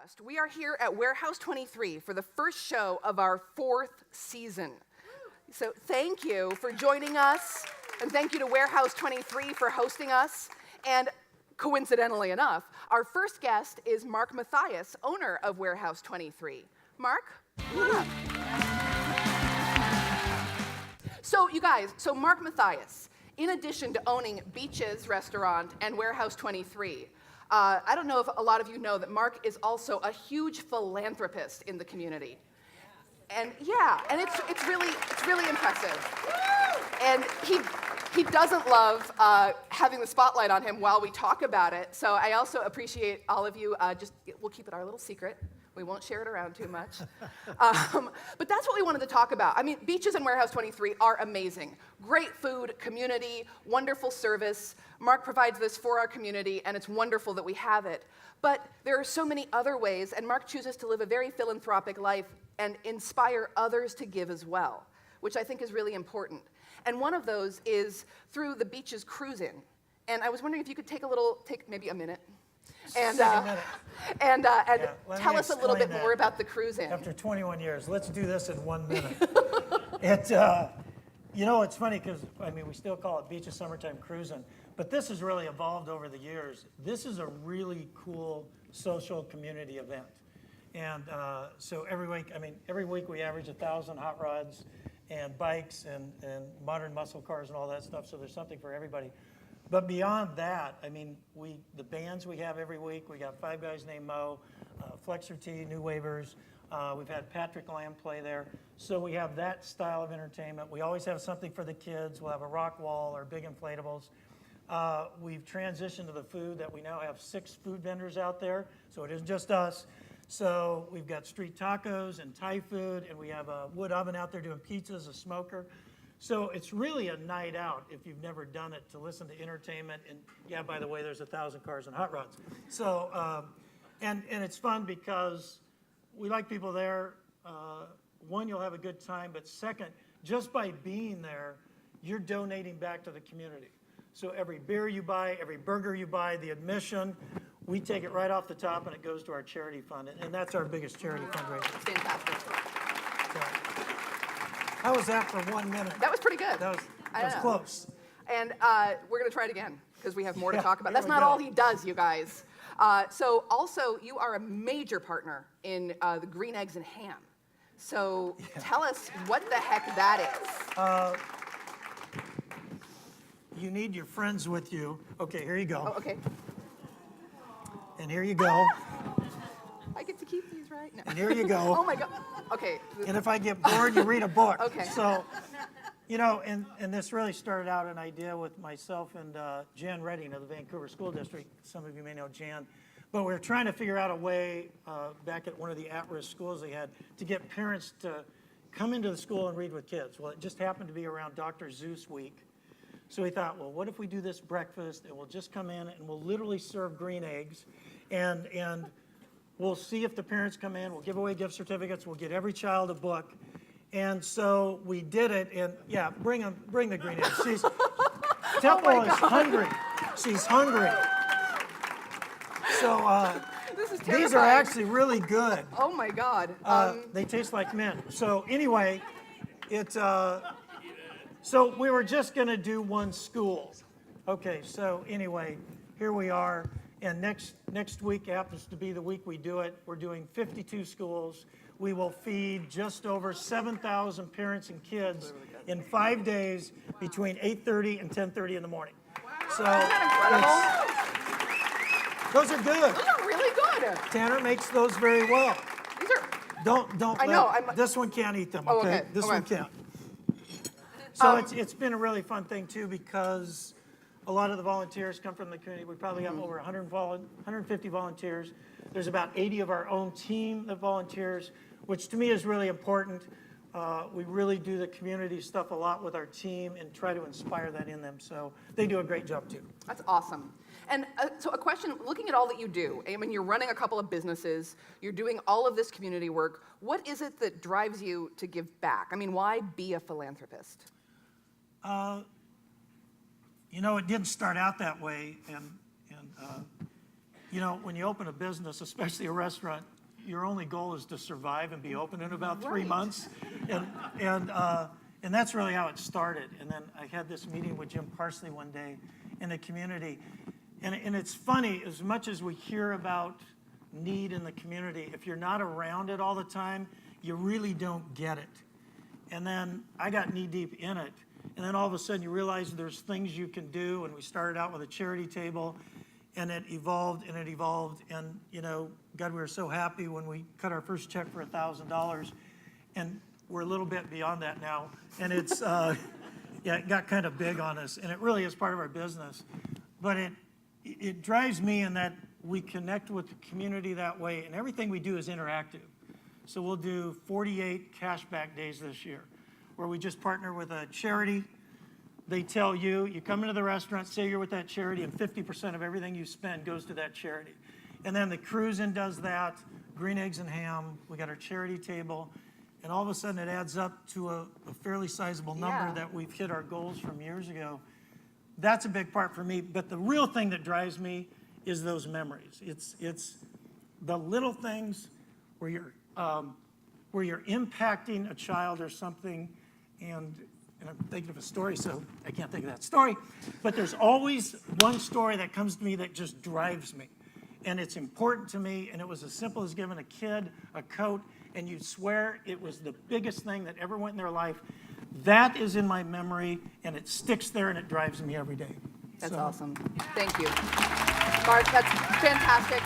podcast. We are here at Warehouse 23 for the first show of our 4th season. So thank you for joining us, and thank you to Warehouse 23 for hosting us. And coincidentally enough, our first guest is Mark Matthias, owner of Warehouse 23. Mark, come on up. So you guys, Mark Matthias, in addition to owning Beaches Restaurant and Warehouse 23, I don't know if a lot of you know that Mark is also a huge philanthropist in the community. And it's really impressive. And he doesn't love having the spotlight on him while we talk about it. So I also appreciate all of you. We'll keep it our little secret. We won't share it around too much. But that's what we wanted to talk about. I mean, Beaches and Warehouse 23 are amazing. Great food, community, wonderful service. Mark provides this for our community, and it's wonderful that we have it. But there are so many other ways, and Mark chooses to live a very philanthropic life and inspire others to give as well, which I think is really important. And one of those is through the Beaches Cruise-In. And I was wondering if you could take maybe a minute, and tell us a little bit more about the cruise-in. After 21 years, let's do this in 1 minute. It's funny because, we still call it Beaches Summertime Cruising, but this has really evolved over the years. This is a really cool social community event. And so every week we average 1,000 hot rods and bikes and modern muscle cars and all that stuff, so there's something for everybody. But beyond that, the bands we have every week, we got 5 guys named Mo, Flexor T, New Wavers. We've had Patrick Lamb play there. So we have that style of entertainment. We always have something for the kids. We'll have a rock wall or big inflatables. We've transitioned to the food that we now have 6 food vendors out there. So it isn't just us. So we've got street tacos and Thai food, and we have a wood oven out there doing pizzas, a smoker. So it's really a night out if you've never done it to listen to entertainment. And yeah, by the way, there's 1,000 cars and hot rods. So, and it's fun because we like people there. One, you'll have a good time, but second, just by being there, you're donating back to the community. So every beer you buy, every burger you buy, the admission, we take it right off the top and it goes to our charity fund. And that's our biggest charity fundraiser. Fantastic. So, how was that for 1 minute? That was pretty good. That was close. And we're going to try it again because we have more to talk about. That's not all he does, you guys. So also, you are a major partner in the Green Eggs and Ham. So tell us what the heck that is. You need your friends with you. Okay, here you go. Oh, okay. And here you go. I get to keep these, right? No. And here you go. Oh my God. Okay. And if I get bored, you read a book. Okay. So, and this really started out an idea with myself and Jan Redding of the Vancouver School District. Some of you may know Jan. But we were trying to figure out a way back at one of the at-risk schools they had to get parents to come into the school and read with kids. Well, it just happened to be around Dr. Seuss week. So we thought, well, what if we do this breakfast and we'll just come in and we'll literally serve green eggs and we'll see if the parents come in, we'll give away gift certificates, we'll get every child a book. And so we did it, and yeah, bring the green eggs. Temple is hungry. She's hungry. So this is these are actually really good. Oh my God. They taste like mint. So anyway, so we were just going to do one school. Okay, so anyway, here we are. And next week happens to be the week we do it. We're doing 52 schools. We will feed just over 7,000 parents and kids in 5 days between 8:30 and 10:30 in the morning. So those are good. Those are really good. Tanner makes those very well. These are. Don't. This one can't eat them. Oh, okay. okay. This one can't. So it's been a really fun thing too because a lot of the volunteers come from the community. We probably have over 150 volunteers. There's about 80 of our own team that volunteers, which to me is really important. We really do the community stuff a lot with our team and try to inspire that in them. So they do a great job too. That's awesome. And so a question, looking at all that you do, I mean, you're running a couple of businesses, you're doing all of this community work. What is it that drives you to give back? I mean, why be a philanthropist? It didn't start out that way, and You know, when you open a business, especially a restaurant, your only goal is to survive and be open in about 3 Right. months. And that's really how it started. And then I had this meeting with Jim Parsley one day in the community. And it's funny, as much as we hear about need in the community, if you're not around it all the time, you really don't get it. And then I got knee deep in it. And then all of a sudden you realize there's things you can do. And we started out with a charity table, and it evolved and it evolved. And, you know, God, we were so happy when we cut our first check for $1,000. And we're a little bit beyond that now. And it's, yeah, it got kind of big on us. And it really is part of our business. But it drives me in that we connect with the community that way. And everything we do is interactive. So we'll do 48 cashback days this year, where we just partner with a charity. They tell you, you come into the restaurant, say you're with that charity, and 50% of everything you spend goes to that charity. And then the cruise-in does that, green eggs and ham. We got our charity table. And all of a sudden it adds up to a fairly sizable number that we've hit our goals from years ago. That's a big part for me. But the real thing that drives me is those memories. It's the little things where you're impacting a child or something. And I'm thinking of a story, so I can't think of that story. But there's always one story that comes to me that just drives me. And it's important to me. And it was as simple as giving a kid a coat, and you'd swear it was the biggest thing that ever went in their life. That is in my memory, and it sticks there, and it drives me every day. That's awesome. Thank you. Mark, that's fantastic.